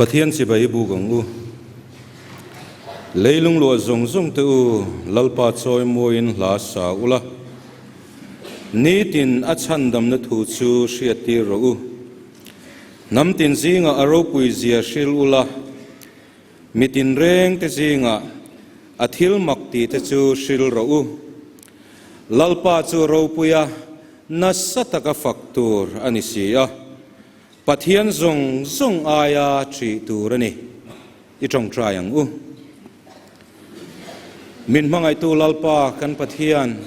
Pathian si bai bu gang u leilung lo zong zong te u lalpa choi moin la sa ula ni tin a chan dam na thu chu hriati ro u nam tin zinga aro pui zia hril ula mitin reng te zinga athil makti te chu hril ro u lalpa chu ro puya na sataka faktur ani sia Pathian zong zong aya tri turani I trong trayang u min mangai tu lalpa kan Pathian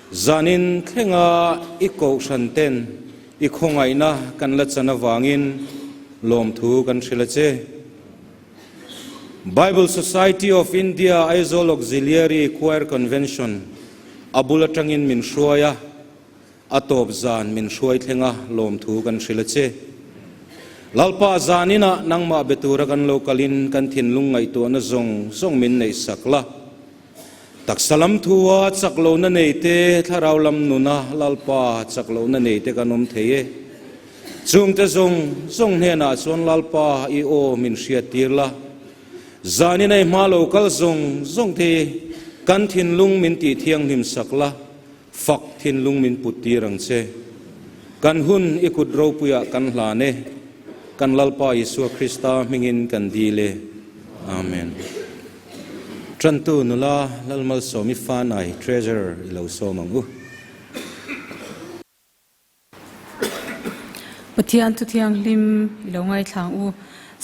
zanin thenga I ko shanten I khongai na kan la chana wangin lom thu kan thrila che Bible Society of India Aizawl Auxiliary Choir Convention abula tangin min shruaya atop zan min shruai thenga lom thu kan thrila che lalpa zanina nangma betura kan lokalin kan thinlung ngai to na zong min nei sakla taksalam thuwa chaklo na nei te tharau lam nuna lalpa chaklo na nei te kanom theye chung te zong hena chon lalpa I o min hria tirla zani nei ma lokal zong the kan thinlung min ti thiang nim sakla fak thinlung min puti rang che kan hun ikut ro puya kan hla ne kan lalpa Yesu Krista mingin kan dile amen Trantu nula lalmal somi fanai treasure ilo somangu Pathian tu thiang lim ilo ngai thlang u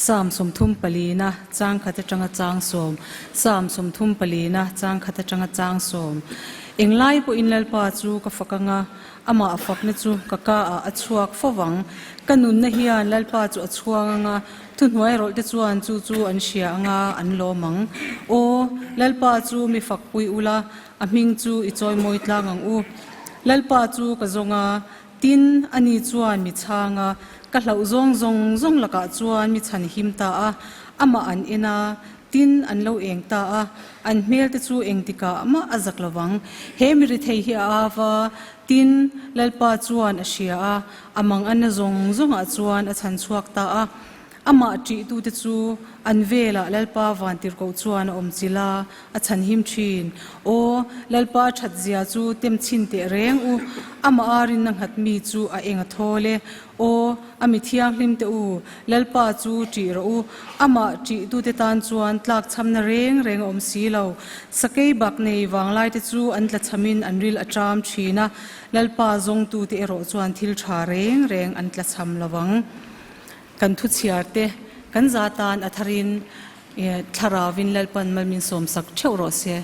sam som thum palina chang khata tanga chang som sam som thum palina chang khata tanga chang som englai po inlal pa chu ka fakanga ama afak na chu kaka a achuak fawang kanun na hian lalpa chu achuanga thunhuai rol te chuan chu an hria anga an lo mang o lalpa chu mi fakpui ula a hming chu I choi moi tlangang u lalpa chu ka zonga tin ani chuan mi changa ka hlau zong laka chuan mi chan him ta a ama an ena tin an lo eng ta a an hmel te chu eng tika ama azak lawang he mi ri thei hi awa tin lalpa chuan a hria a amang an zong a chuan a chan chuak ta a ama ti tu te chu an vela lalpa vantir ko chuan om chila a chan him thin o lalpa that zia chu tem chin te reng u ama arin nang hat mi chu a enga thole o ami thiang hlim te u lalpa chu ti ro u ama ti tu te tan chuan tlak chamna reng om si lo sakei bak nei wanglai te chu an tla chamin an ril atram thina lalpa zong tu te ero chuan thil tha reng an tla cham lawang kan thu chiarte kan zatan atharin tharawin lalpan malmin som sak theu ro se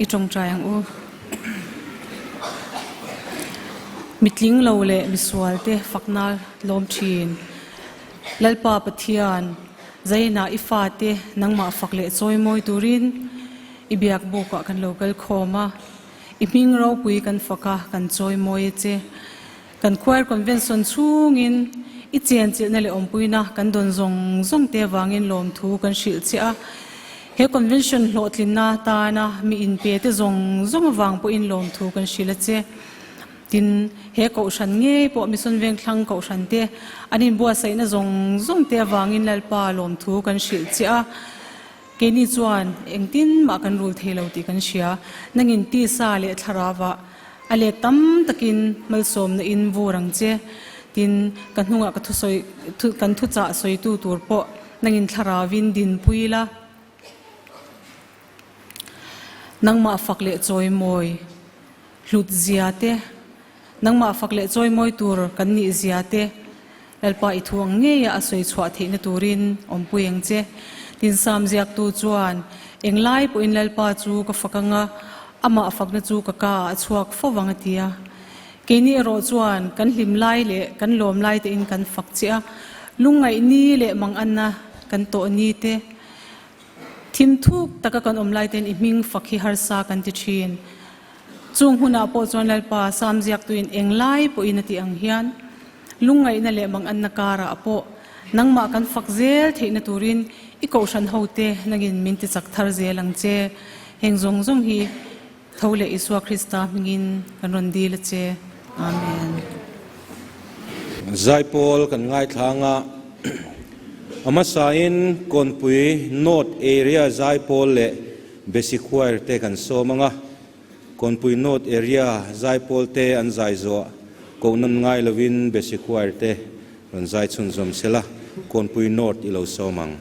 I tong trayang u mitling lo le miswal te faknal lom thin lalpa Pathian zaina ifa te nangma fakle choi moi turin ibiak boka kan local khoma iming ro pui kan faka kan choi moi che kan choir convention chungin I chen na le ompuina kan don zong te wangin lom thu kan shil chia he convention hlotlina ta na mi in pe te zong wang po in lom thu kan shila che tin he ko shan nge po Mission Vengthlang ko shan te anin bua sai na zong te wangin lalpa lom thu kan shil chia ke ni chuan engtin ma kan rul thelo ti kan shia nangin ti sa le tharawa ale tam takin malsom na in vorang che tin kan hunga ka kan thu cha soi tu tur po nangin tharawin din puila nangma fakle choi moi hlut ziate nangma fakle choi moi tur kan ni ziate lalpa I thuang nge ya asoi chwa theina turin ompuyeng che tin sam ziak tu chuan englai po in lalpa chu ka fakanga ama afakna chu kaka achuak fawanga tia keni ro chuan kan hlimlai le kan lomlai te in kan fakchia lungai ni le mang anna kan to ni te thim thuk taka kan omlai ten iming fakhi harsa kan ti thin chung huna po chuan lalpa samjiak tuin englai po inati ang hian lungai na le mang anna kara apo nangma kan fakzel theina turin iko shan hote nagin minti chak thar zelang che hengzong hi thole Yesu Krista mingin kan rondil che amen Zai Paul kan ngai thanga Amasain konpui North area Zaipol le basic choir te kan so manga konpui North area Zaipol te an zaizo ko nan ngai lovin basic choir te ron zai chun zom sela konpui North ilo so mang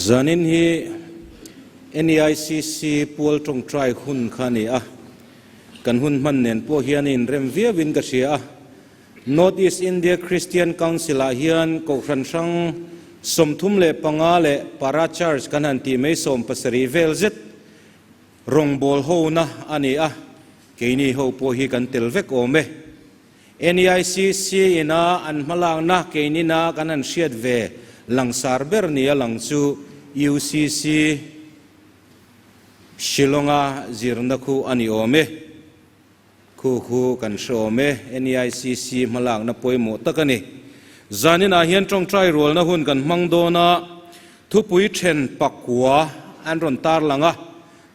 zanin hi NEICC pual trong trai hun khani a kan hun man nen po hian in rem via win ka sia North East India Christian Council a hian ko ran sang somthum le panga le para church kan han ti mai som pasari vel zet rong bol ho na ani a keini ho po hi kan tel vek ome NEICC ina an malang na keini na kan an siat ve langsar ber ni lang chu UCC Shillonga zirna khu ani ome khu kan shome NEICC malang na poimo takani zanin a hian tong trai rol na hun kan mangdo na thupui then pakwa an ron tar langa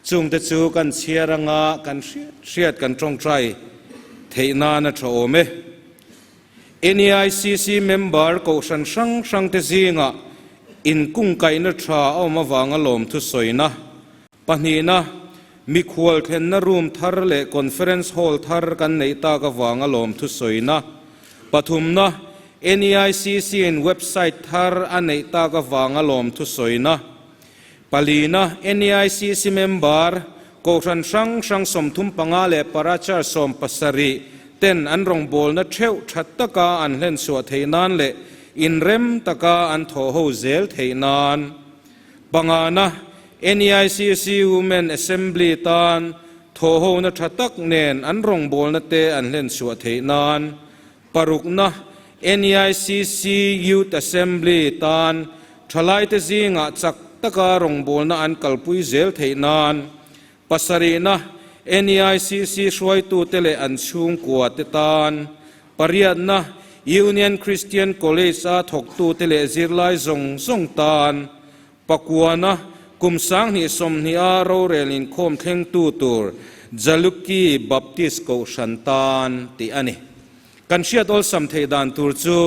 chung te chu kan chiaranga kan hriat kan tong trai theina na thome NEICC member ko san sang te zinga in kung kai na tha awma wanga lom thu soina panina mi khwal then na room thar le conference hall thar kan nei ta ka wanga lom thu soina pathumna NEICC in website thar anei ta ka wanga lom thu soina palina NEICC member ko ran sang somthum panga le parachar som pasari ten an rong bol na theu that taka an len so theinan le in rem taka an tho ho zel theinan bangana NEICC Women Assembly tan tho ho na thatak nen an rong bol na te an len so theinan parukna NEICC Youth Assembly tan thalai te zinga chak taka rong bol na an kalpui zel theinan pasarina NEICC shwai tu tele an chung kwa te tan pariatna Union Christian College a thok tu tele zirlai zong tan pakwana kumsang ni som ni a ro rel Inkhawm thleng tu tur Jaluki Baptist ko shantan ti ani kan siat ol sam thei dan tur chu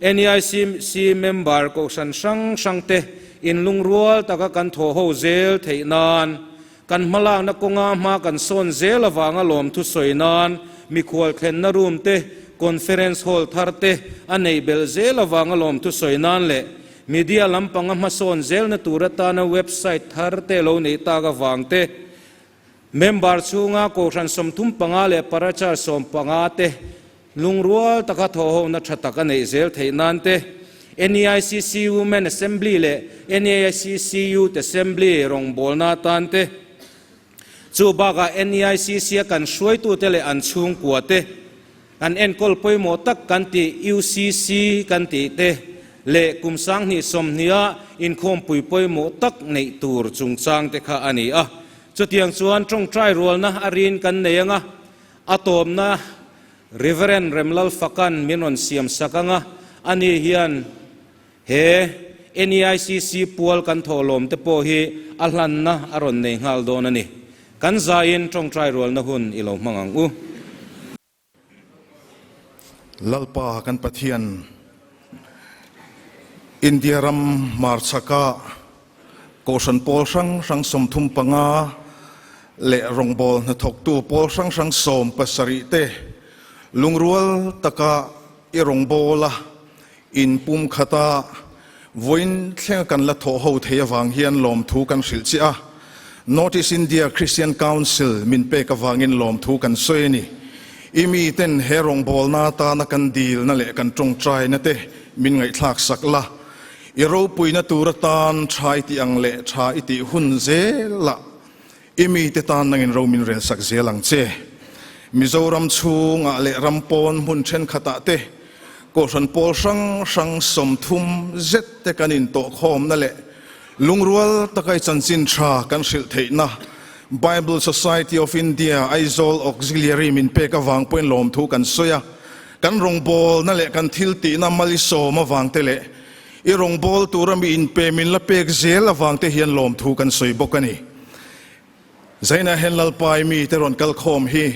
NEICC member ko sang te in lungrual taka kan tho ho zel theinan kan malang na konga ma kan son zel awanga lom thu soinan mi khwal khen na room te conference hall thar te anei bel zel awanga lom thu soinan le media lampanga ma son zel na turata na website thar te lo nei ta ga wangte member chunga ko ran som thum panga le parachar som panga te lungrual taka tho ho na thata ka nei zel theinan te NEICC Women Assembly le NEICC Youth Assembly rong bolna tan te chu baga NEICC kan shwai tu tele an chung kuate an enkol poimo tak kan ti UCC kan ti te le kumsang ni somnia Inkhawm pui poimo tak nei tur chungchang te kha ani a chutiang chuan tong trai rol na arin kan neyanga atom na Reverend Remlal Fakan minon siam sakanga ani hian he NEICC pual kan tholom te po hi alhan na aron nei ngal don ani kan zain tong trai rol na hun ilo mangang u lalpa kan pathian India ram marchaka kosan pol sang somthum panga le rongbol na thok tu pol sang som pasari te lungrual taka irongbola in pum khata voin thleng kan la tho ho thei awang hian lom thu kan hril chi a North East India Christian Council min pe ka wangin lom thu kan soini imi ten herong bol na ta na kan dil na le kan tong trai na te min ngai thlak sakla iro puina turatan trai ti ang le tha iti hun zela imi te tan nangin ro min rel sak zelang che Mizoram chunga le rampon mun chen khata te ko san pol sang somthum zet te kanin to khom na le lungrual takai chanchin tha kan hril theina Bible Society of India Aizawl Auxiliary min pe ka wang poin lom thu kan soya kan rongbol na le kan thil ti na maliso ma wang te le I rongbol turami in pe min la pek zel awang te hian lom thu kan soi bokani zaina hen lal pai mi te ron kal khom hi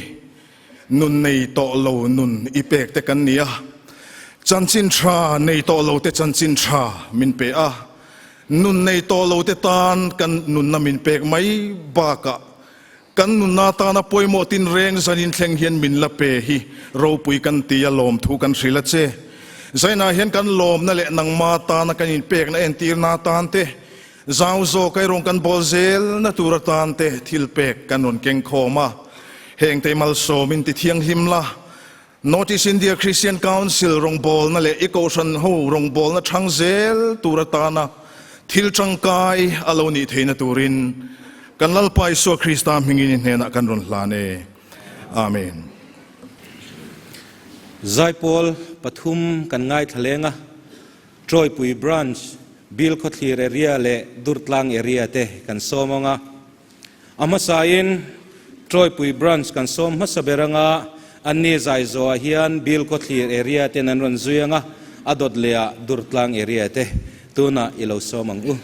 nun nei to lo nun I pek te kan nia chanchin tha nei to lo te chanchin tha min pe a nun nei to lo te tan kan nun na min pek mai ba ka kan nun na ta na poimo tin reng zanin thleng hian min la pe hi ro pui kan ti a lom thu kan hrila che zaina hian kan lom na le nang ma ta na kan in pek na en tir na tan te zau zo kai rong kan bol zel na turatan te thilpek kanon Inkhawm heng te mal so min ti thiang himla Notice India Christian Council rong bol na le ikosan ho rong bol na thangzel turatana thil changkai aloni theina turin kanlal pai so Krista mingin hena kanron hlane amen Zaipol Pathum kan ngai thalenga Troy Pui branch Bil Khothlir area le Durtlang area te kan somonga amasain Troy Pui branch kan som hasaberanga anni zaizo hian Bil Khothlir area te nan ron zuyanga adot lea Durtlang area te tuna ilo somang u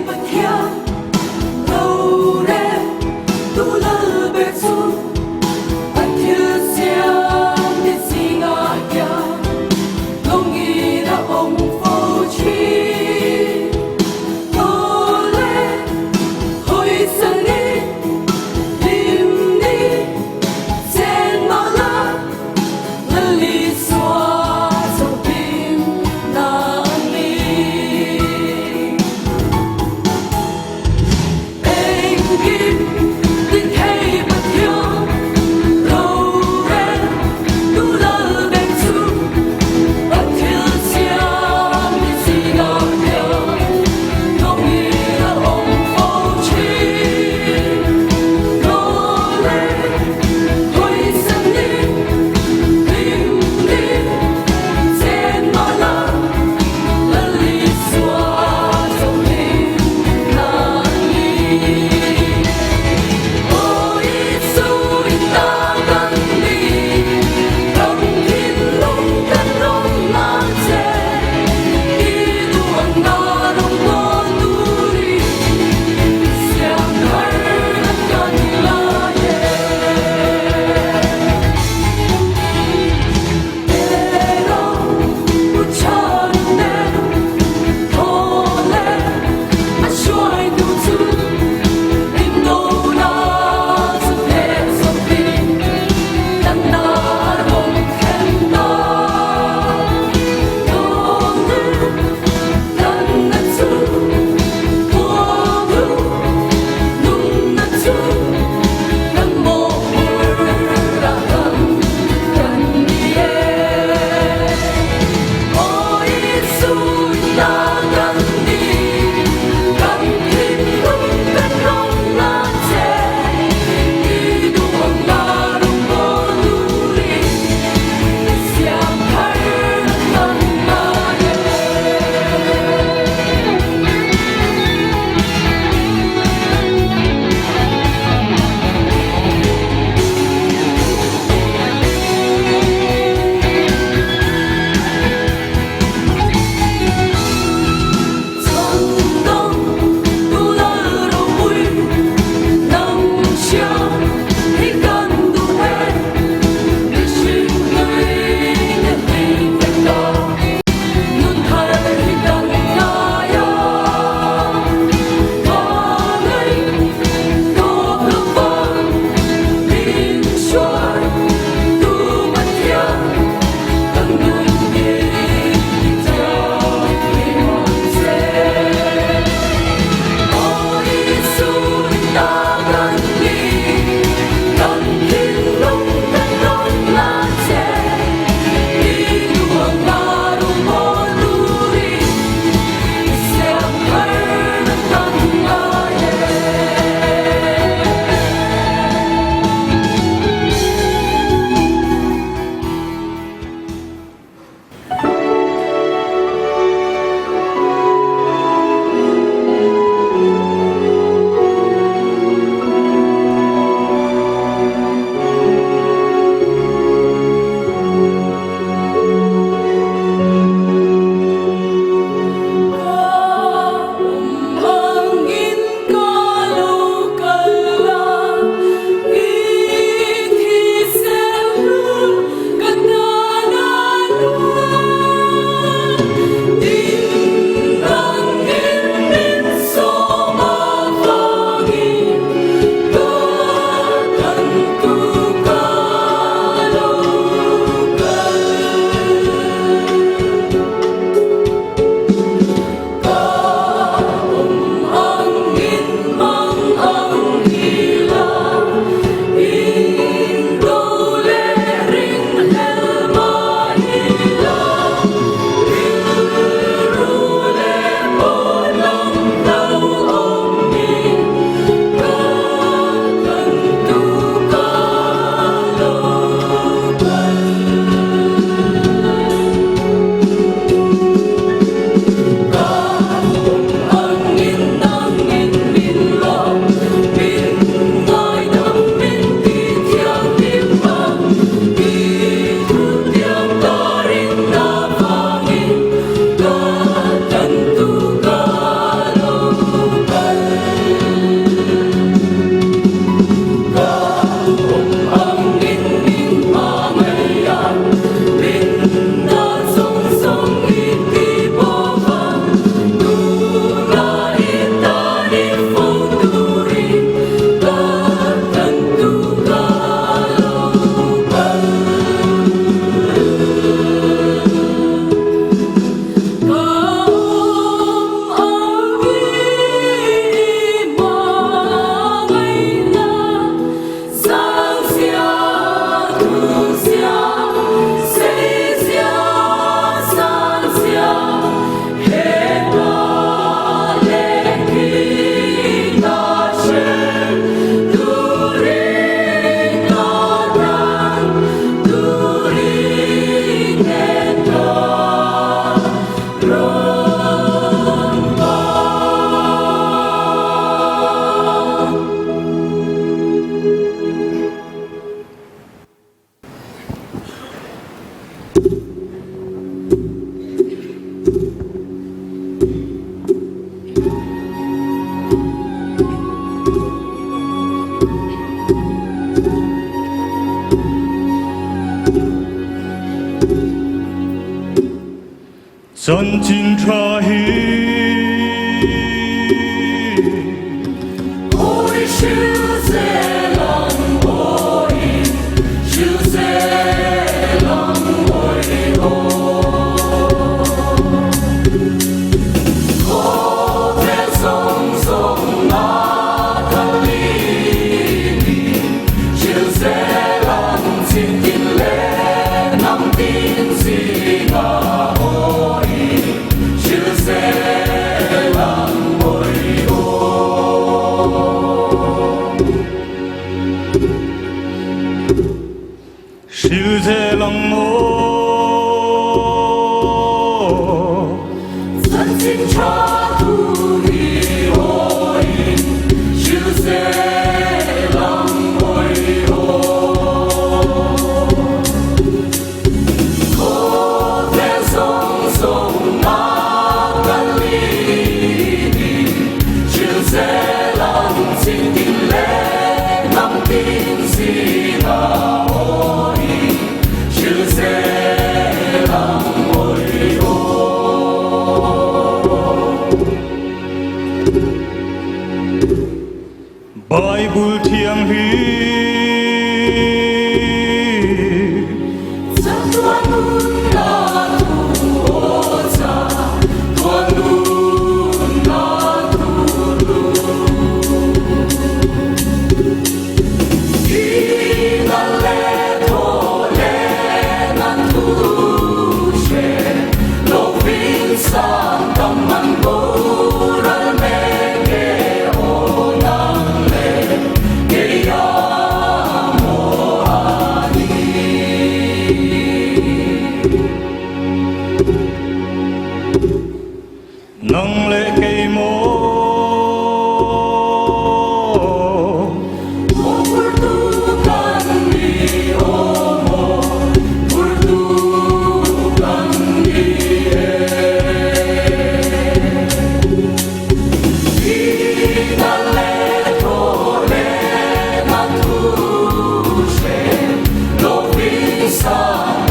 Pathianni, 真金茶hi ôi siêu dễ lòng ôi siêu dễ lòng ôi ô thế sông sông na thân ly siêu dễ lòng xin tin lệ nắm tin gì ngờ ôi siêu dễ lòng ôi siêu dễ lòng ô Dân xin cho tu hi ôi siêu dễ lòng ôi ô thế sông sông na gần ly siêu dễ lòng xin tin lệ nắm tin gì ngờ ôi siêu dễ lòng ôi Bible thiêng hi Dân tuan nun na tu ô cha tuan nun na tu lu Khi na lệ thô lệ nan tu she Lô vinh sang tâm man bố ra mê kê ô nang lệ kê ya mô a ni nâng lệ cây mô Ô Portugal ni ô mô Portugal ni Ina lệ thô lệ nan tu she Lô vinh sang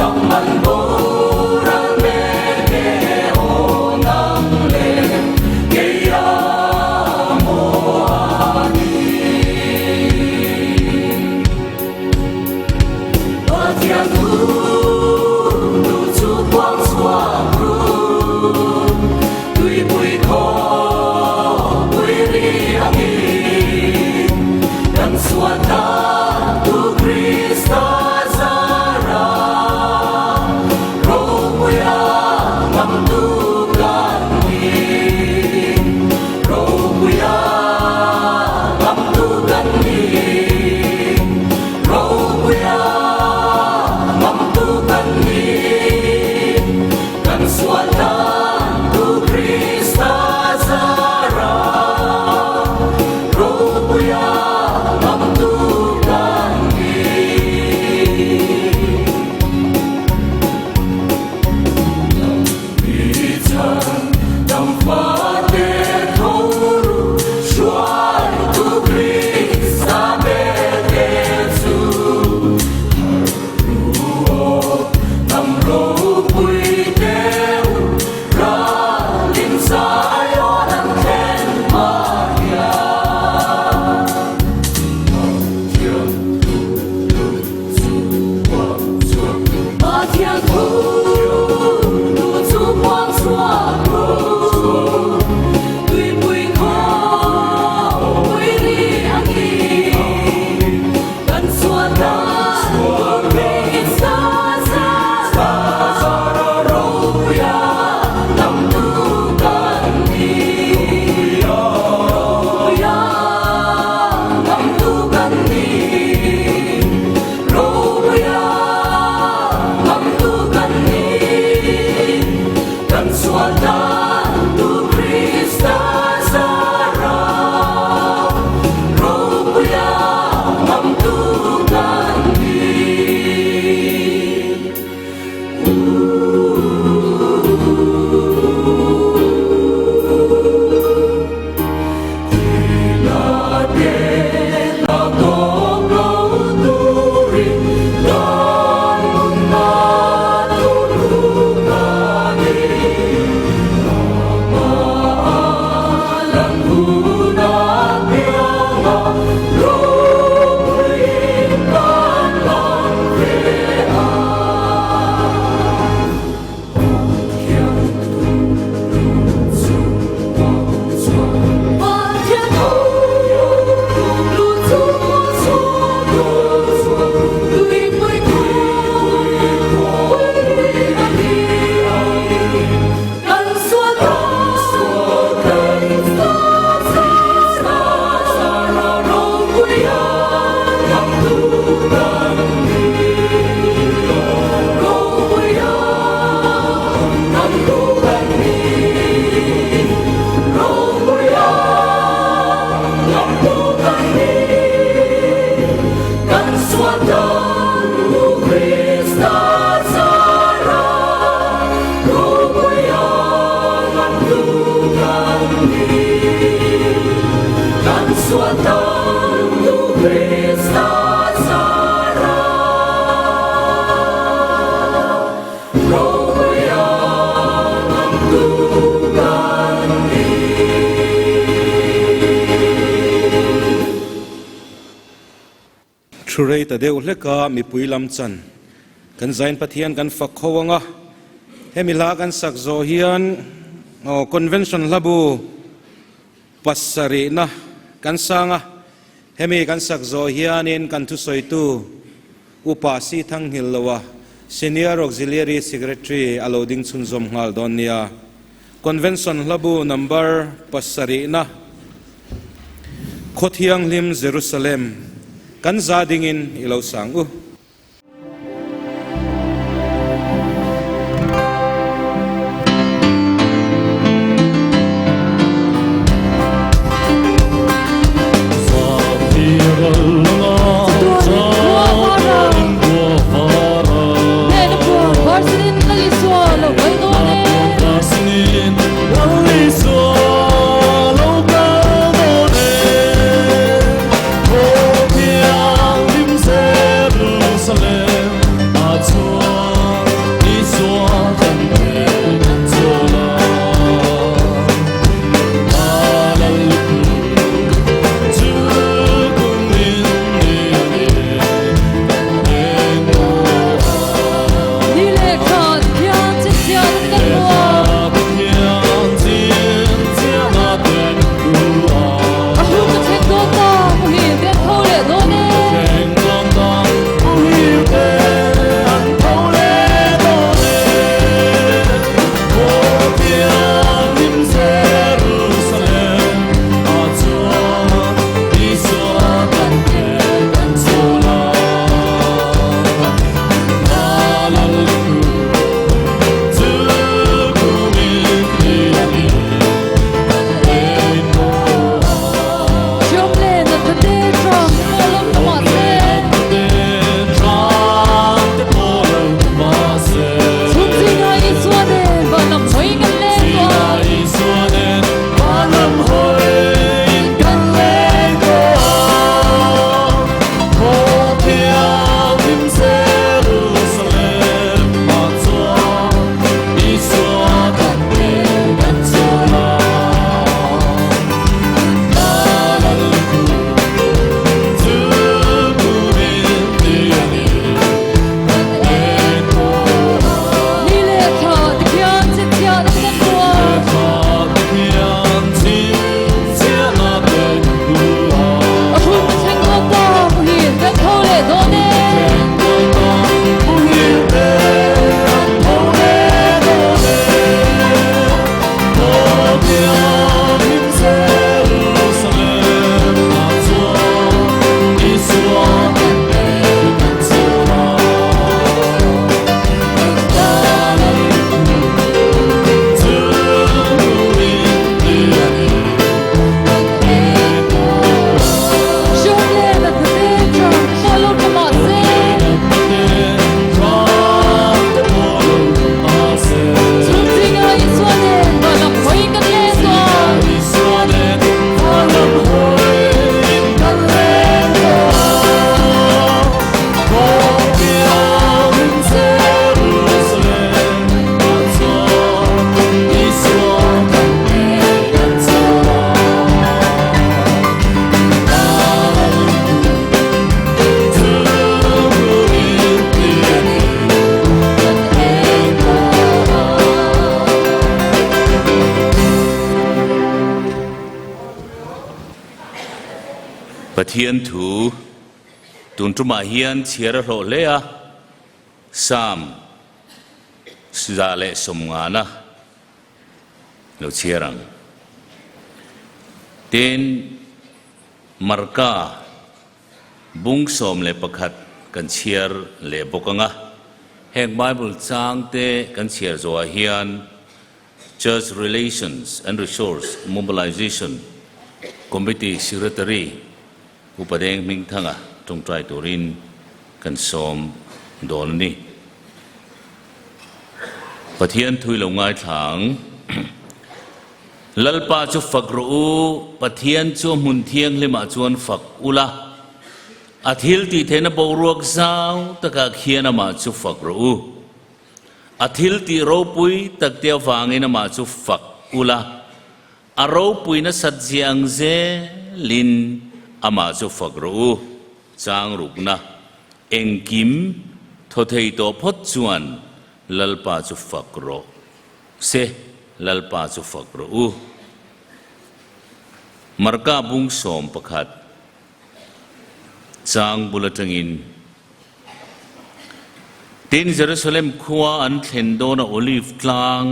rei ta deuh hleka mi puilam chan kan zain pathian kan fakhowanga hemila kan sakzo hian convention labu pasari na kan sanga hemi kan sakzo hianin kan thu soitu upasi thang hilwa senior auxiliary secretary allowing chunzom ngal donia convention labu number pasari na Khothiang lim Jerusalem kan zadingin ilaw sangu Pathian thu tun truma hian chiara hlo lea sam zale somngana lo chiarang ten marka bung som le pakhat kan chiar le bokanga hek bible chang te kan chiar zo hian church relations and resource mobilization committee secretary upadeng mingthanga tongtrai turin kan som don ni pathian thui lo ngai thang lalpa chu fakru pathian chu mun thiang lema chuan fak ula athil ti thena boruak zau taka khiana ma chu fakru athil ti ro pui taktia wangina ma chu fak ula aro pui na satjiang ze lin ama chu fakru chang rukna เองกิมทอเทยโตพดจวนลลปาจุฟักโรเซลลปาจุฟักโรมารกาบุงสมประคัดจางบุลตังอินตินเยรูซาเล็มขัวอันเทนโดนาโอลิฟกลาง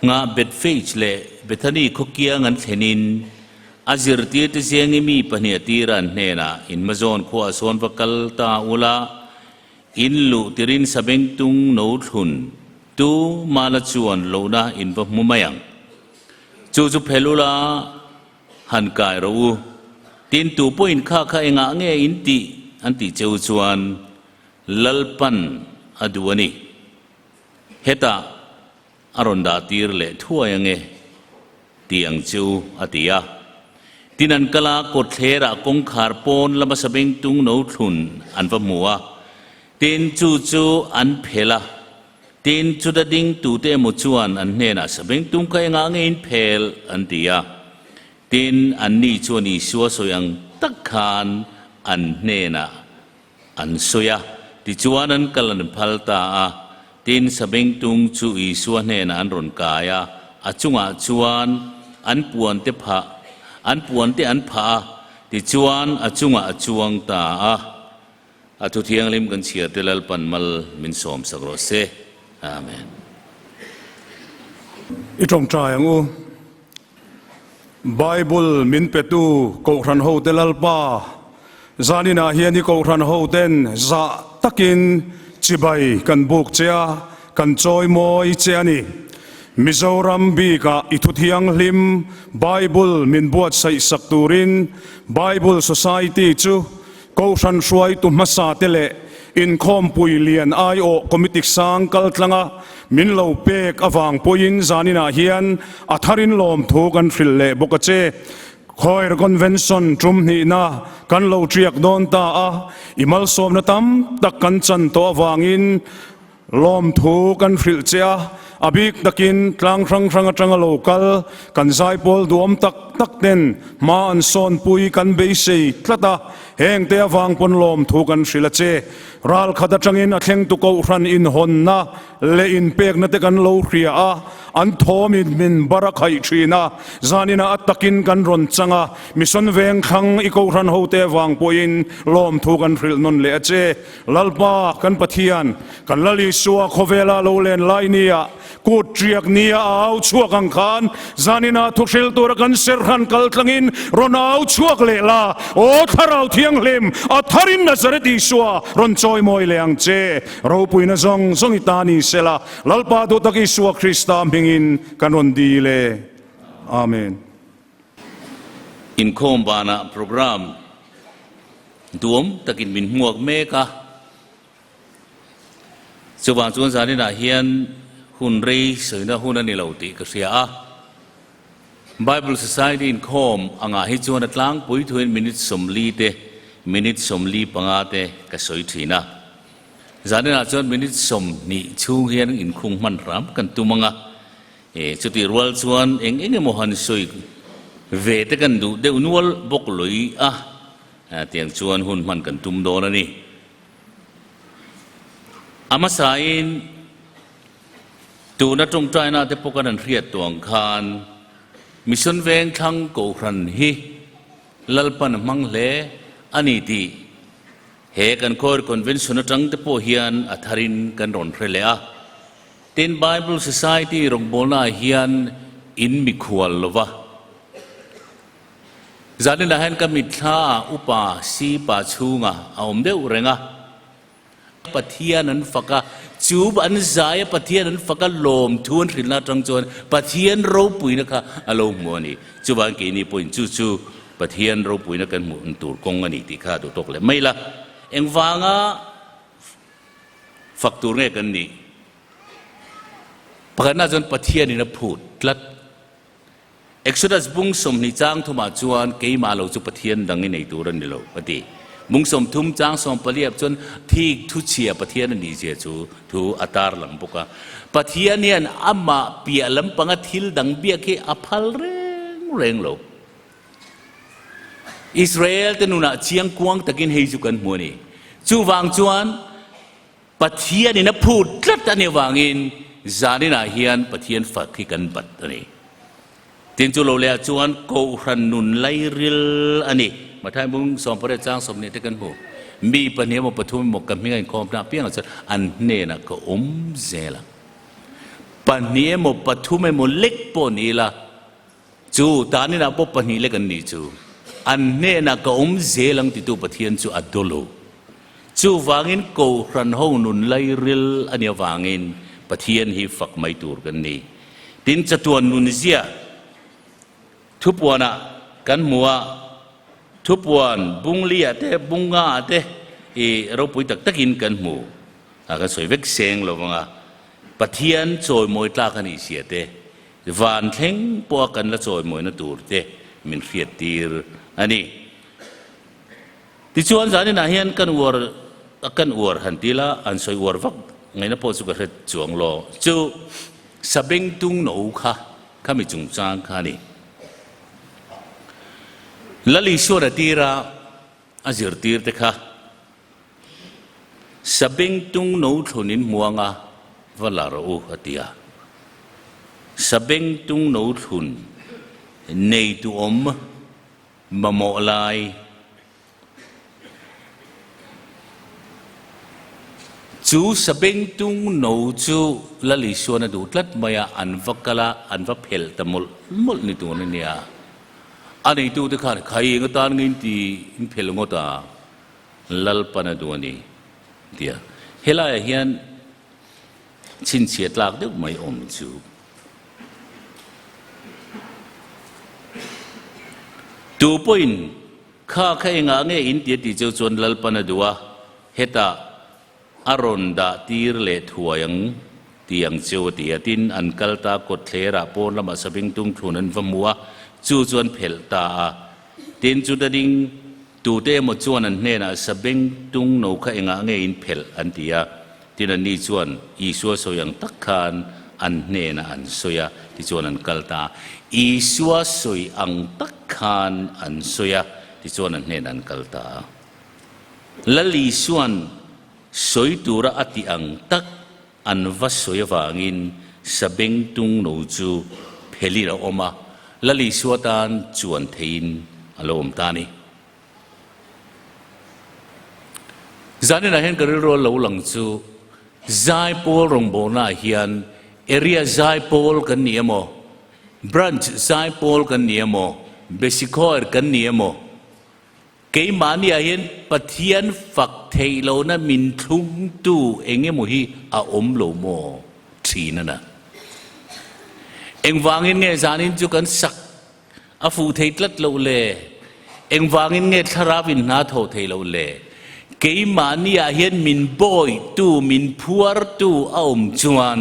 งาเบ็ดเฟจเล่เบธานีคุกเกียงันเทนินอาจิรตีติเสียงมีปนิยตีรันเนนะอินมาซอนขัวส่วนวักลตาอุลาอินลุติรินสเบงตุงโนทุนตูมาลจวนโลนาอินวะมุมายังจูเพลุลาหันกายรูตินตูปอินข้าเองเงอินติอันติเจ้าจวนลลปันอดวนีเฮตาอารอนดาตีร์เล่ทั่วยังตียงจูอติยาตินันกลากดเทระกงขารปนละมาสเบงตุงโนทุนอันวะมัวตินจูอันเพลาตินจูดดิ้งตูเตมุจวนอันเนนะสเบงตุงก็ยังเงินเพลอันติยาตินอันนี้ชวนีชัวสยังตักขานอันเนนะอันสวยติจวนนั้นกลันพัลตาตินสเบงตุงจูอีชัวเนนะอันรอนกายอาจุงอาจวนอันปวนเตพะอันปวนเตอันพะติจวนอาจุงอาจวงตาอาทุทียงลิมกันเชียร์เตลปันมัลมินสอมสักโรเซอาเมนอีตรงใจงูไบเบิลมินเปตูกูรันโฮเตลปาจานินาเฮียนี่กูรันโฮเตนจะตักินจิบายกันบุกเจียกันจอยมอยเจียนี่มิโซรัมบีกาอิทุทียงลิมไบเบิลมินบวชใส่สักตูรินไบเบิลโซไซตี้จูกูรันช่วยตุมาซาเตเลอินคอมปุยเลียนไอโอคอมิติกสังกัลตลังมินเลวเปกอวังปุยินจานินาเฮียนอัธารินลมทูกันฟิลเล่บุกเจคอยร์คอนเวนชั่นจุมนีนากันเลวเจียกโดนตาอิมัลสมนตัมตักกันจันตัววังอินลมทูกันฟิลเจียอบิกตะกินกลางครั้งจังโลกัลกันไซปอลดวมตักเด่นมาอันซอนปุยกันเบสีตละตาเฮงเตียวังปนลมทูกันฟิลเจรัลขดจังอินอังตุกเอารันอินหอนนะเลอินเปกนัดกันโลเรียอันทอมินบารักไฮชีนาจานินาอัตตะกินกันรอนจังมิสันเวงขังอีกเอารันโฮเตวังปุยินลมทูกันฟิลนนเลเจลัลปากันปะเทียนกันลลิสัวโคเวลาโลเลนไลเนียกูเจียกเนียเอาชั่วกังขานจานินาทุเชลตัวกันเซรันกัลตังอินรอนเอาชั่วเลลาโอทาราเทียงลิมอัทารินนัซเรติสัวรอนจอยมอยเลงเจเราปุยนะซองอิตานีเซลาลัลปาดูตะกิสัวคริสตามพิงอินกันรอนดีเลอาเมนอินโคมบานาโปรแกรมดวมตะกินมินหมวกเมกะสว่างจวนสารินาเฮียนหุ่นเรย์เสนาหุ่นนันนิลาวติกเสียBible Society in Inkhawm anga hi chuan atlang pui thuin minute som li panga te ka soi thina zanena chuan minute som ni chung hian in khung man ram kan tumanga chuti rual chuan eng mohan soi ve te kan du de unwal bok loi tiang chuan hun man kan tum do na ni ama sain tu na tong trai na te pokan an riat tuang khan Mission Vengthlangกูรันฮีลัลปันมังเลอันนี้ดีเฮกันคอร์คอนเวนชั่นจังเตปเฮียนอัธารินกันรอนเรเลียติน Bible Society รงโบนาเฮียนอินมิควลลวะจานินาเห็นกันมิทาอุปาสีปาชูงะเอาเดอุเรงะปัทยานันฟักจูบอันใจปัทยานันฟักลมทวนรินลาจังจวนปัทยานรูปุยนะคะอารมณ์มัวนี่จูบังกีนี่ปุยจูปัทยานรูปุยนักันหมุนตูร์กงอันนี้ที่ข้าดูตกเลยไม่ละเอ็งฟังฟักตูร์เนี่ยกันนี่ปะกันน่าจนปัทยานี่นะพูดลัดเอ็กซ์ดัสบุ้งสมนิจังทุมาจวนเกี่ยมาเราจูปัทยานดังในตูรันนี่เราปฏิมุงสมทุ่มจางสมปลียบจนที่ทุเชียปะเทียนนี่เสียจูทูอัตาร์หลังปุกะปะเทียนเนี่ยอามาเปียลำปังทิลดังเบียกีอภัลเร่งโลอิสราเอลแต่นุนาเชียงกวางตะกินเฮจุกันมัวนี่ จูวางจวนปะเทียนนี่นะพูดลัดอันนี้วางอินจานี่นาเฮียนปะเทียนฝักที่กันบัดอันนี้ตินจูโลเลียจวนโกรันนุนไลริลอันนี้มาท้ายมุ้งสองพระเจ้าสมเด็จกันหูมีปะเนียมปะทุมหมกกันไม่ไงคอมนาเพียงอะไรอันเนนะก็เซละปะเนียมปะทุมไม่หมดเล็กปนี่ละจูตานี่นะปะนี่เล็กกันนี่จูอันเนนะก็เซลังติตุปะเทียนจูอัดโดโลจูวางอินโกรันห้องนุนไลริลอันนี้วางอินปะเทียนฮีฝักไม่ตูร์กันนี่ตินจะตัวนุนเสียทุบวันอ่ะกันมัวทุบวันบุงเลียเตบุงงาเตเราปุยตักตักินกันหมูกันสวยเวกเซงเราว่าปะเทียนโจยมวยตากันอีเสียเตวันเทงปัวกันละโจยมวยนั่นตูร์เตมินเฟียตีร์อันนี้ที่ชวนสานี่นาเฮียนกันวัวหันทีละอันสวยวัววักไงนะพอสุกเรจวงโลจูสเบงตุงหนูค่ะข้ามีจุงจางค่ะนี่ละลิชัวร์ตีระอาจิรตีร์เตค่ะสเบงตุงหนูทุนินมัวงะวลารูอติยาสเบงตุงหนูทุนในตัวมะโมลายจูสเบงตุงหนูจูละลิชัวร์นะดูลัดมายาอันวักละอันวักเพลตมุลนี่ตัวนี่เนี่ยอันนี้ตัวเด็กข้าใครก็ตานเงินที่เพลงก็ตาลัลปนัดวันนี้เดียเฮล่าเฮียนชินเชียตลากเด็กไม่จูตัวปุ่นข้าแค่งานเงี้ยอินเดียที่เจ้าชวนลัลปนัดวะเฮตาอารอนดาตีร์เลทัวยังที่ยังเจ้าที่ตินอันกัลตากดเทระปนละมาสบิงตุงทุนันฟมัวจูจวนเพลตาตินจุดดิ่งตูเตมจวนอันเนนะสบิงตุงโนข้าเองอ่ะเงอินเพลอันเดียตินันนี่จวนอีสัวโซยังตักขานอันเนนะอันโซยที่จวนอันกัลตาอีสัวโซยอังตักขานอันโซยที่จวนอันเนนะอันกัลตาละลีส่วนโซยตูระอติอังตักอันวัสโซยวางินสบิงตุงโนจูเพลีระออกมาละลิสวดานจวนเทีนอารมณ์ตานีจานี่นะเห็นกันรู้เราหลังจูใจโพลรงโบนาเฮียนเอเรียใจโพลกันเนียโมบรันช์ใจโพลกันเนียโมเบสิคอร์กันเนียโมเกี่ยมานี่เห็นปะเทียนฝักเทโลนะมินทุงตูเองเงี้ยโมฮีอาอมโลโมทีนั่นนะเอ็งวางอินเงี้ยจานินจุกันสักอาฟูเทตลัดเราเลยเอ็งวางอินเงี้ยทาราวินนาโทเทเราเลยเกี่ยมานี่เห็นมินบอยตูมินพัวร์ตูอาอมจวน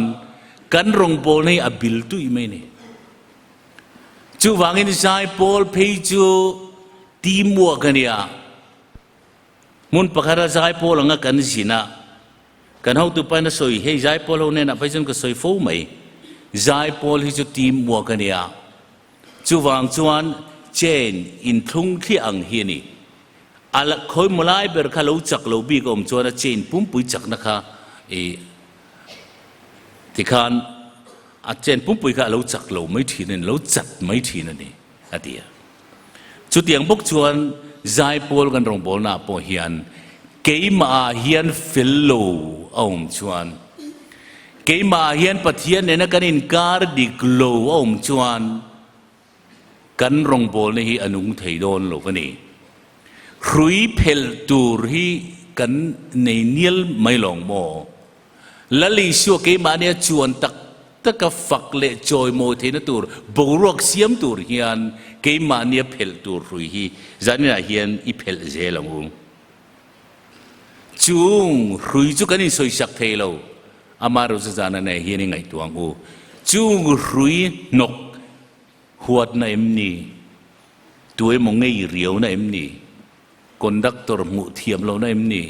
กันรงโบนี่อบิลตูอีไม่เนี่ยจูวางอินใจโพลเพย์จูทีมวัวกันเนี่ยมุนปะคาราใจโพลงกันสินะกันเขาตัวไปน่ะสวยให้ใจโพลเนี่ยนะไปจนก็สวยฟูไหมใจโพลที่จะทีมวัวกันเนี่ยจูวางจวนเจนอินทุ่งที่อังเฮียนี่อาละคอยมาไล่เบอร์ข้าเราจักเราบีก็อมจวนเจนปุ่มปุยจักนะคะที่ขานอาเจนปุ่มปุยข้าเราจักเราไม่ทีนั่นเราจัดไม่ทีนั่นนี่อาเดียจุดยังบกจวนใจโพลกันรองโบนาปอเฮียนเกี่ยมาเฮียนฟิลโลอมจวนเกี่ยมาเฮียนปัทเฮียนเนี่ยนะกันอินการดิกโลอมจวนกันรองโบนี่ฮีอนุงไทยโดนโลกันนี่รุยเพลตูร์ฮีกันในเนียลไม่ลงโมละลิชัวเกี่ยมาเนี่ยจวนตักกับฝักเละจอยโมเทนตูร์บรวกเสียมตูร์เฮียนเกี่ยมาเนี่ยเพลตูร์รุยฮีจานี่นะเฮียนอีเพลเจลงุงจุงรุยจุกันนี่สวยสักเทโลอามารุษจานะเนี่ยเฮียนยังไงตัวงูจุงรุยนกหัวน่ะเอ็มนี่ตัวมองไงเรียวน่ะเอ็มนี่คอนดักเตอร์มุเทียมเราน่ะเอ็มนี่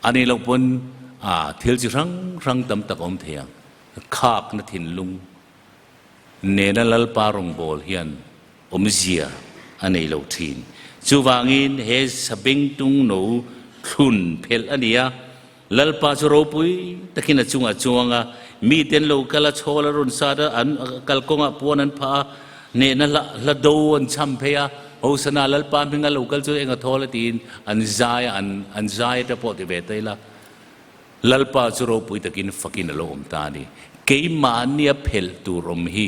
อันนี้เราเป็นเที่ยวจีรังตำตะกอมเทียงคากนัทินลุงเนนัลลปารองบอลเฮียนอมเซียอันนี้เราทีนจูวางินเฮสบิงตุงโน khun phel ania lalpa choropui takina chunga mi ten lo kala chola ron sada an kalkonga puanan pha ne na la do an champea ho sana lalpa minga local chu enga thola tin an zai ta po ti betaila lalpa choropui takin fakin lo om ta ni ke mania phel tu rom hi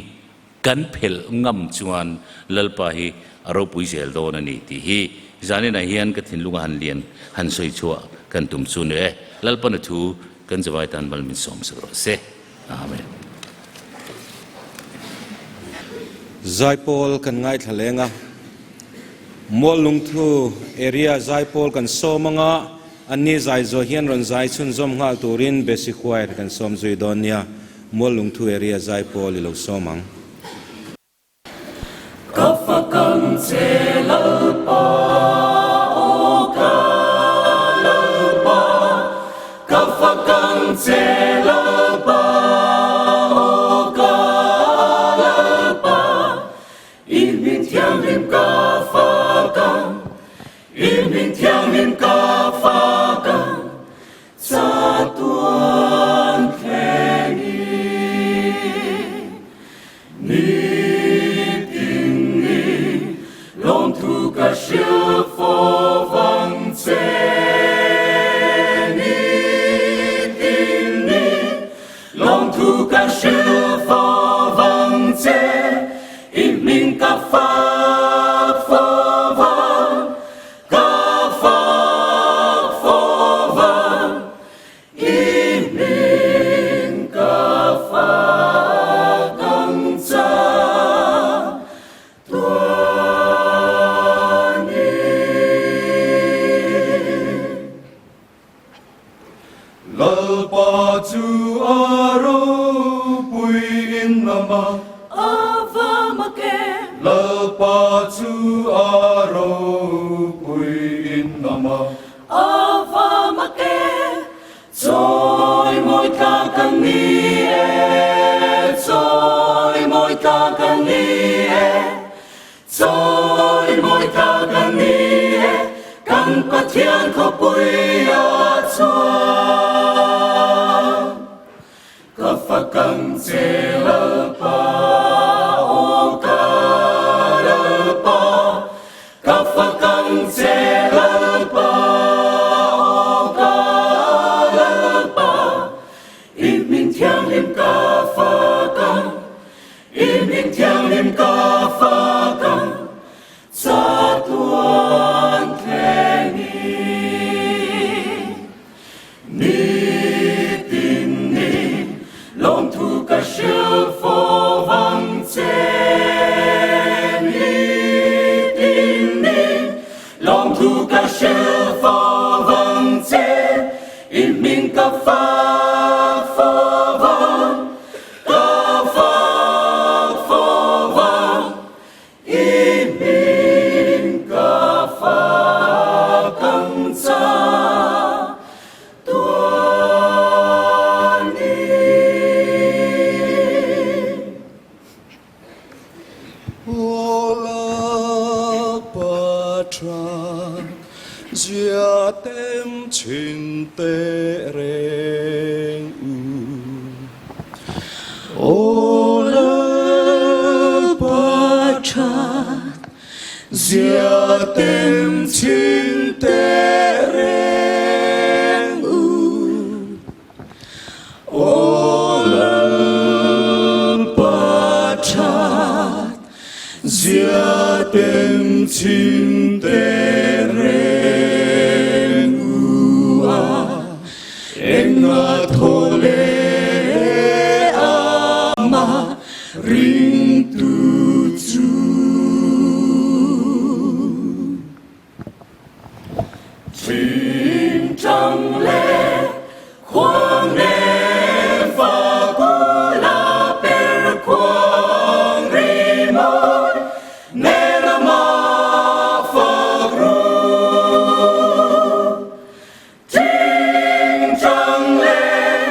kan phel ngam chuan lalpa hi aropui sel do na ni ti hi zane na hian ka thin lunga han lian han soi chua kan tum chu ne lalpa na thu kan zawai tan bal min som sa se amen Zaipol kan ngai thalenga mol lung thu area Zaipol kan somanga ani zai zo hian ron zai chun zom ngal turin basic wire kan som zui donia mol lung thu area Zaipol lo somang Kafakan celalpa oka lalpa Kafakan celalpa oka lalpa Imit yang lim kafakan Imit yang lim kafakan Satuan keni Long thu ca siêu phô vang chê ni tin ni Long thu ca siêu phô vang chê im minh ca pháp phô vang ca pháp phô vang im minh ca pháp căng cha lalpa chu aro pui in nama avamake lalpa chu aro pui in nama avamake Choi moi ka kani Choi moi ka kani Choi moi ka kani Kan pathian kho pui a chuan Kafakan celalpa oka lalpa Kafakan celalpa oka lalpa Iming tiang lim kafakan Iming tiang lim kafakan Satuan keni Ni tin ni Long thu ca siêu phô vang chê Ni tin ni Long thu ca siêu phô vang chê Im minh ca pháp phô vang Ca pháp phô vang Im minh ca pháp căng cha Gia tem chin te reng o la patrat Gia tem chin te reng o la patrat Gia tem chin te Enga thole ama ring tu chu Chim trăng lệ khoang đê và cú la per khoang ri môi nê na ma phật ru Chim trăng lệ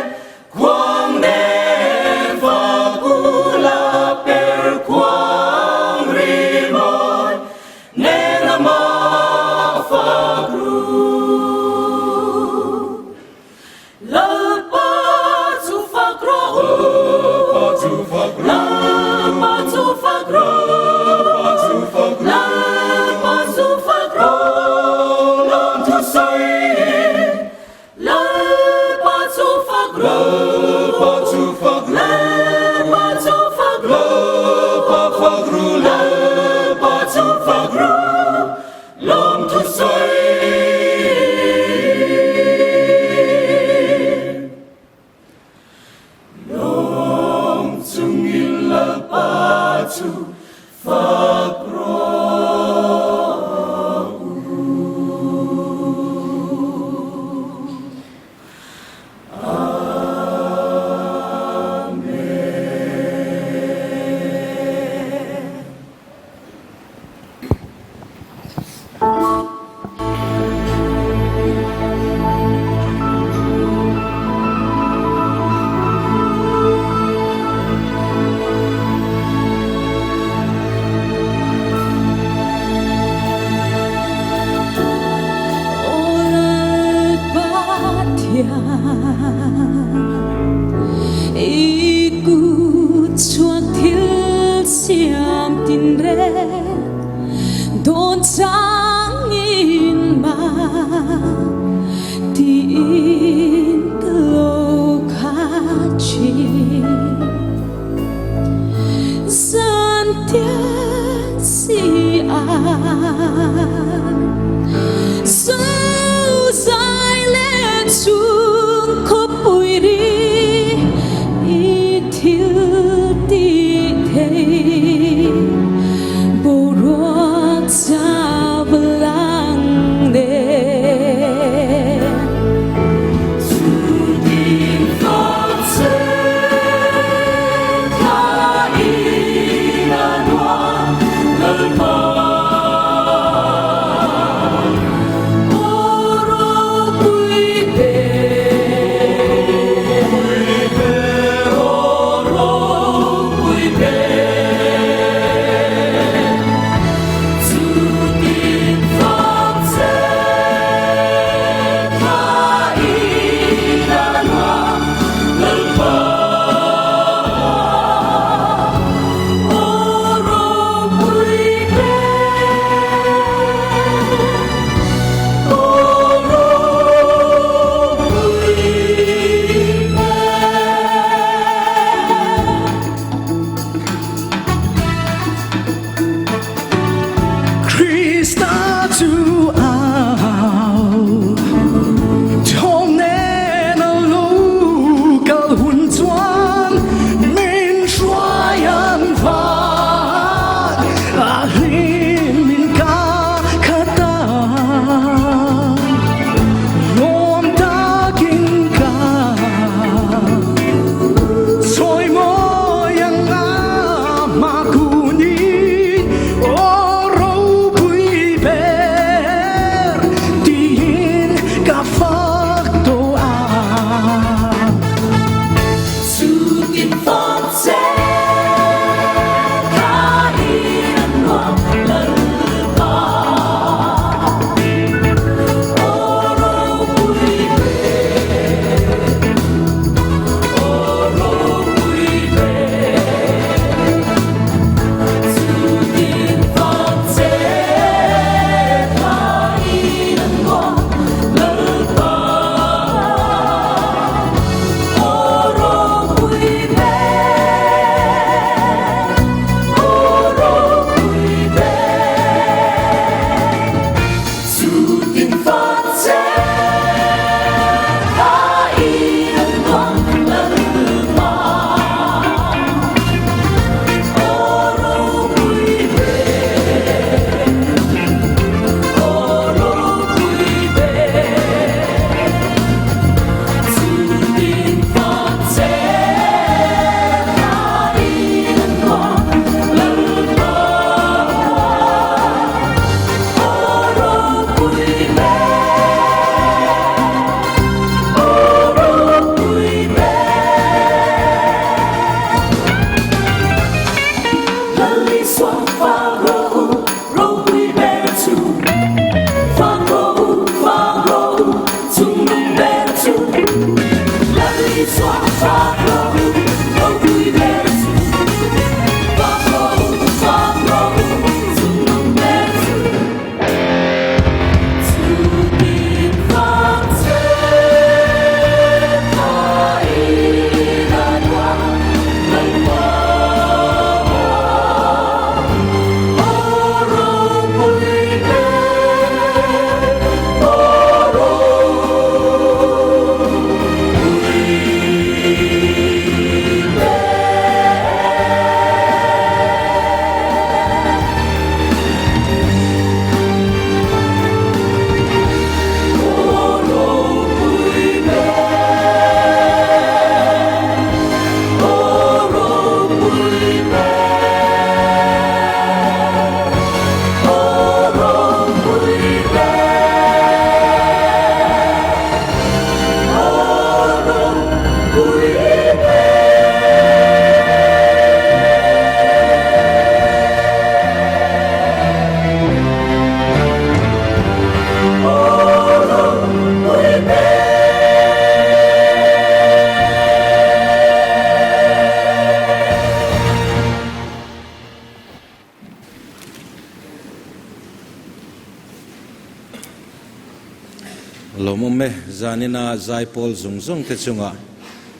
me zanina zaipol zungzung te chunga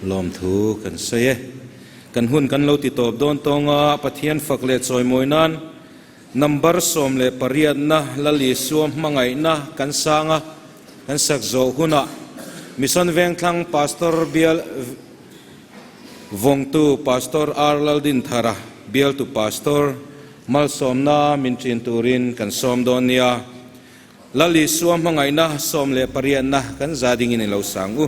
lom thu kan saye kan hun kan lo ti top don tonga pathian fakle choi moinan number som le pariat na lali suam mangai na kan sanga kan sak zo huna Mission Vengthlang Pastor Bial Vongtu Pastor Arlaldin Thara Bial tu Pastor Malsom na minchin turin kan som donia lali suam mangai na som le parian na kan zading in lo sangu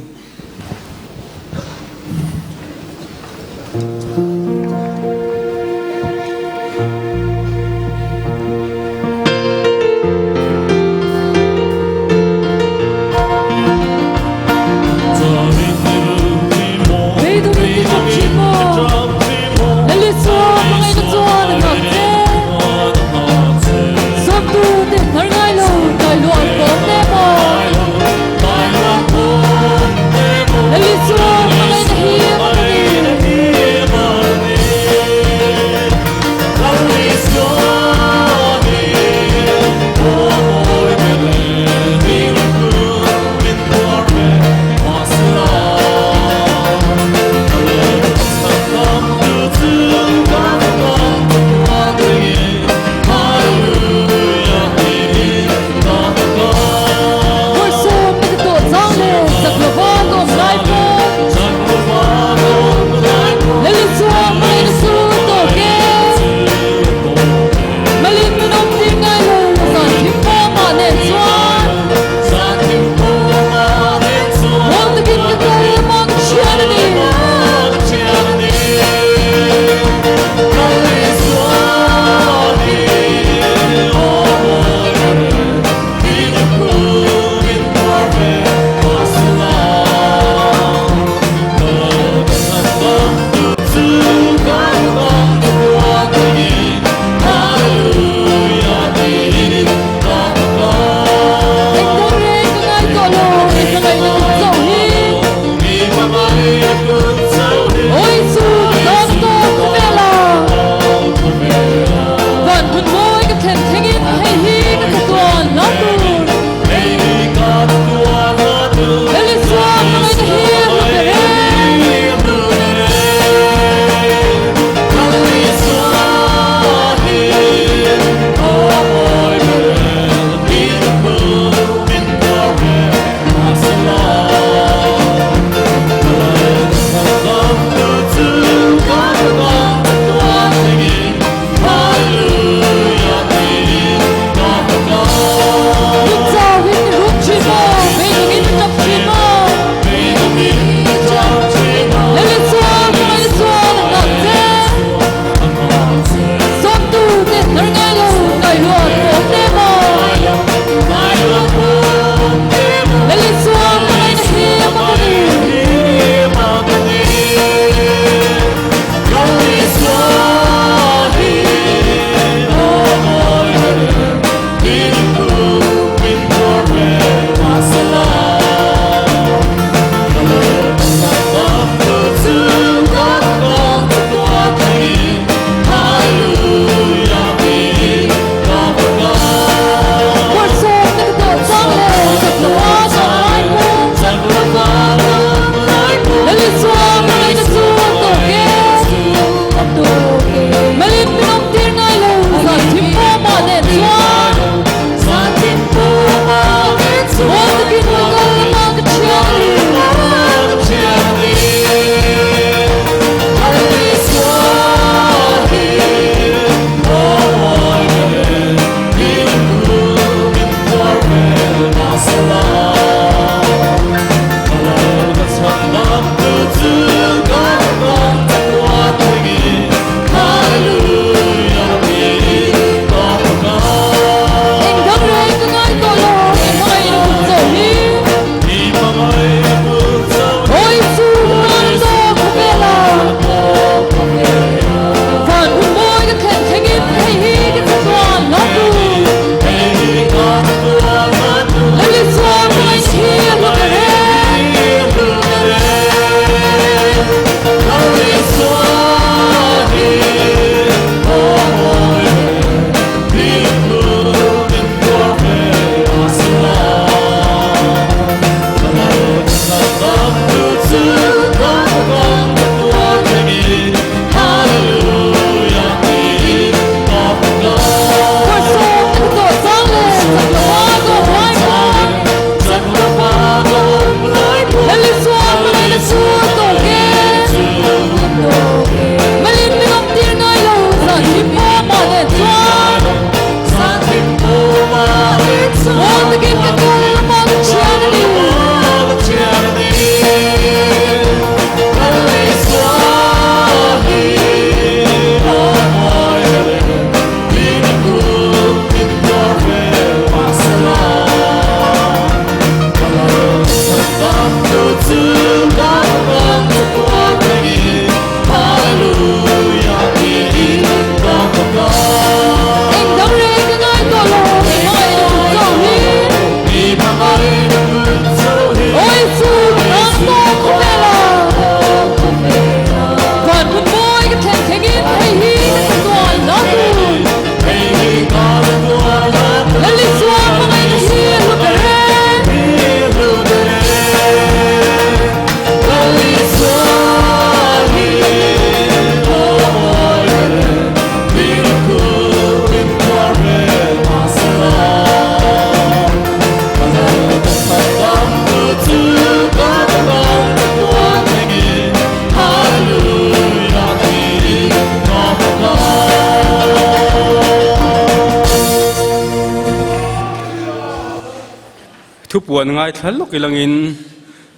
ปวนง่ายทันลกิลังอิน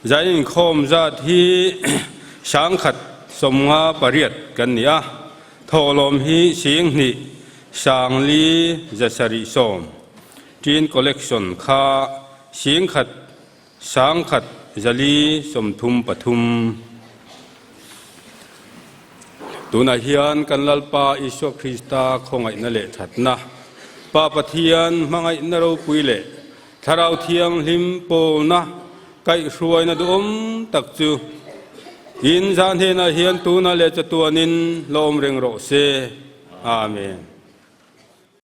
ใจอินคอมจะที่ช้างขัดสมงาปริยดกันเนี่ยทอลมฮีเสียงนี่สางลีจะสริสมจีนคอลเลกชันค่าเสียงขัดสางขัดจะลีสมทุมปทุมตัวนาเฮียนกันลลปาอิสวคริสตาคงไอนั่นแหละทัดนะปาปะเทียนมังไอนั่นเราปุยเล่ถ้าเราเทียงลิมโปนะไก่ช่วยนะดุมตักจูอินจานเฮนะเฮียนตัวนั่นแหละจะตัวนินลมเริงโรเซอาเมน